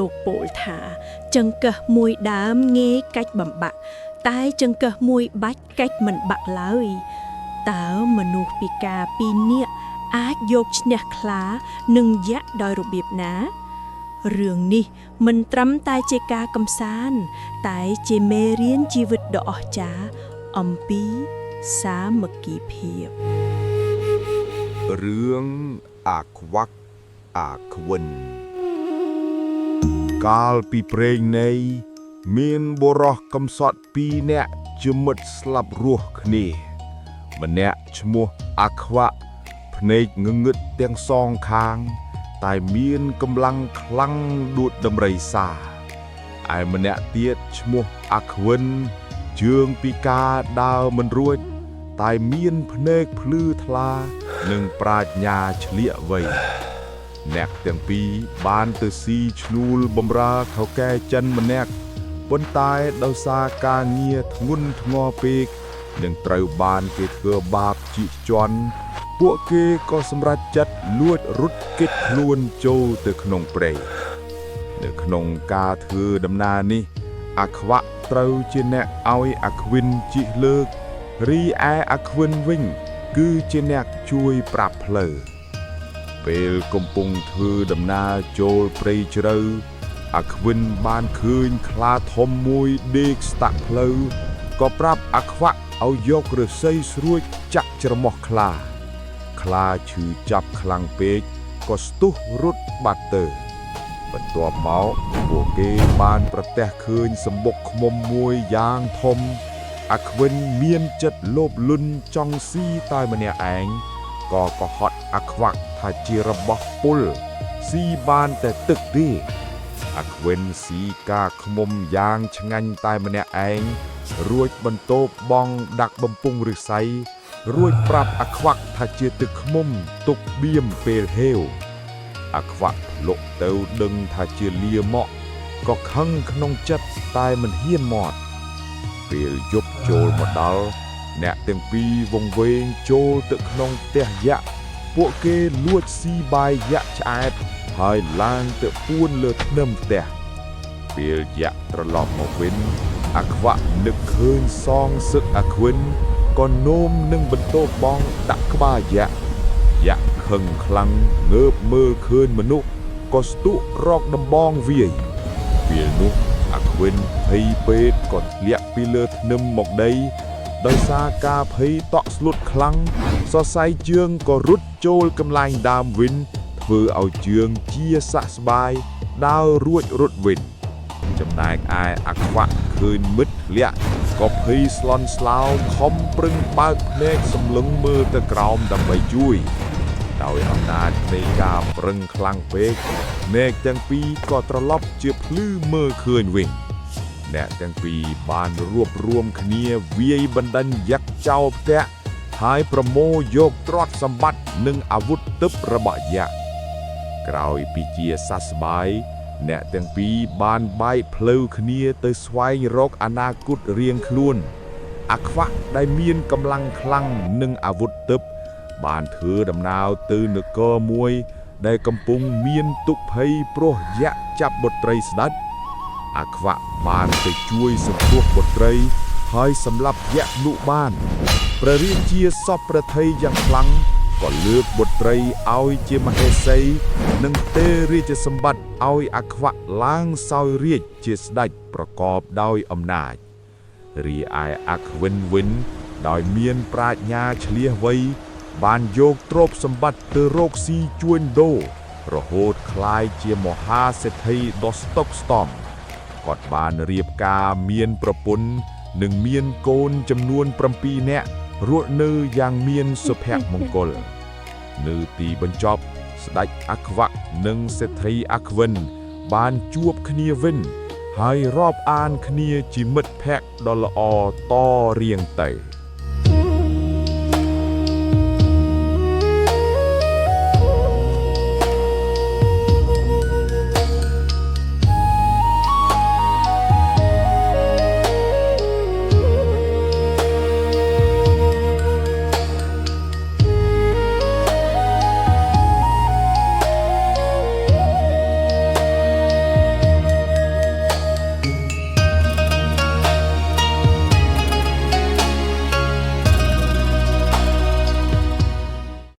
លោកពោលថាចង្កឹះមួយដើមងាយកាច់បំបាក់តែចង្កឹះមួយបាច់កាច់មិនបាក់ឡើយតើមនុស្សពិការពីរនាក់អាចយកឈ្នះខ្លានិងយក្សដោយរបៀបណារឿងនេះមិនត្រឹមតែជាការកម្សាន្តតែជាមេរៀនជីវិតដ៏អស្ចារ្យអំពីសាមគ្គីភាពរឿងអាខ្វាក់អាខ្វិនកាលពីព្រេងនៃមានបុរសកំសត់ពីរនាក់ជាមិត្តស្លាប់រស់គ្នាម្នាក់ឈ្មោះអាខ្វាក់ភ្នែកងងឹតទាំងសងខាងតែមានកម្លាំងខ្លាំងដួចដំរីសាឯម្នាក់ទៀតឈ្មោះអាខ្វិនជើងពិការដើរមិនរួចតែមានភ្នែកភ្លឺថ្លានិងប្រាជ្ញាឆ្លៀកវៃអ្នកទាំងពីរបានទៅស៊ីឈ្នួលបម្រើថៅកែចិនម្នាក់ប៉ុន្តែដោយសារការងារធ្ងន់ធ្ងរពេកនឹងត្រូវបានគេធ្វើបាបជីកជាន់ពួកគេក៏សម្រេចចិត្តលួចរត់គេចខ្លួនចូលទៅក្នុងព្រៃនៅក្នុងការធ្វើដំណើរនេះអាខ្វាក់ត្រូវជាអ្នកឲ្យអាខ្វិនជិះលើករីឯអាខ្វិនវិញគឺជាអ្នកជួយប្រាប់ផ្លូវពេលកំពុងធ្វើដំណើរចូលព្រៃជ្រៅអាខ្វិនបានឃើញខ្លាធំមួយដេកស្តាក់ផ្លូវក៏ប្រាប់អាខ្វាក់ឲ្យយកឫស្សីស្រួចចាក់ច្រមុះខ្លាឈឺចាប់ខ្លាំងពេកក៏ស្ទុះរត់បាត់ទៅបន្ទាប់មកពួកគេបានប្រទះឃើញសម្បុកឃ្មុំមួយយ៉ាងធំអាខ្វិនមានចិត្តលោភលន់ចង់ស៊ីតែម្នាក់ឯងក៏កុហកអាខ្វាក់ថាជារបស់ពុលស៊ីបានតែទឹកទេអាខ្វិនស៊ីការឃ្មុំយ៉ាងឆ្ងាញ់តែម្នាក់ឯងរួចបន្ទោបបងដាក់បំពង់ឫស្សីរួចប្រាប់អាខ្វាក់ថាជាទឹកឃ្មុំទុកបៀមពេលហេវអាខ្វាក់លក់ទៅដឹងថាជាលាមកក៏ខឹងក្នុងចិត្តតែមិនហ៊ានមាត់ពេលយប់ចូលមកដល់អ្នកទាំងពីរវង្វេងចូលទៅក្នុងផ្ទះយក្សពួកគេលួចស៊ីបាយយក្សឆ្អែតហើយឡើងទៅពួនលើធ្នឹមផ្ទះពេលយក្សត្រឡប់មកវិញអាខ្វាក់នឹកឃើញសងសឹកអាខ្វិនក៏នោមនឹងបន្ទោបងដាក់ក្បាលយក្សខឹងខ្លាំងងើបមើលឃើញមនុស្សក៏ស្ទុះរកដំបងវាយពេលនោះអាខ្វិនភ័យពេកក៏ធ្លាក់ពីលើធ្នឹមមកដីដោយសារការភ័យតក់ស្លុតខ្លាំងសរសៃជើងក៏រត់ចូលកន្លែងដើមវិញធ្វើឲ្យជើងជាសះស្បើយដើររួចរត់វិញចំណែកឯអាខ្វាក់ឃើញមិត្តធ្លាក់ក៏ភ័យស្លន់ស្លោខំប្រឹងបើកភ្នែកសម្លឹងមើលទៅក្រោមដើម្បីជួយដោយអំណាចនៃការប្រឹងខ្លាំងពេកភ្នែកទាំងពីរក៏ត្រឡប់ជាភ្លឺមើលឃើញវិញអ្នកទាំងពីរបានរួបរวมគ្នាវាយបណ្ដេញយក្សចោលផ្ទះហើយប្រមូលយកទ្រព្យសម្បត្តិនិងអាវុធទិព្វរបស់យក្សក្រោយពីជាសះស្បើយអ្នកទាំងពីរបានបែកផ្លូវគ្នាទៅស្វែងរកអនាគតរៀងខ្លួនអាខ្វាក់ដែលមានកម្លាំងខ្លាំងនិងអាវុធទិព្វបានធ្វើដំណើរទៅនគរមួយដែលកំពុងមានទុក្ខភ័យព្រោះយក្សចាប់បុត្រីស្ដេចអាខ្វាក់បានទៅជួយសង្គ្រោះបុត្រីហើយសម្លាប់យក្សនោះបានព្រះរាជាសពប្រថីយ៉ាងខ្លាំងក៏លើកបុត្រីឲ្យជាមហេសីនិងទេរាជសម្បត្តិឲ្យអាខ្វាក់ឡើងសោយរាជ្យជាស្ដេចប្រកបដោយអំណាចរីឯអាខ្វិនវិញដោយមានប្រាជ្ញាឆ្លៀសវៃបានយកទ្រព្យសម្បត្តិទៅរកស៊ីជួញដូររហូតក្លាយជាមហាសេដ្ឋីដ៏ស្តុកស្តម្ភគាត់បានរៀបការមានប្រពន្ធនិងមានកូនចំនួន7នាក់រស់នៅយ៉ាងមានសុភមង្គលនៅទីបញ្ចប់ស្ដេចអាខ្វាក់និងសេដ្ឋីអាខ្វិនបានជួបគ្នាវិញហើយរាប់អានគ្នាជាមិត្តភក្តិដ៏ល្អតរៀងទៅ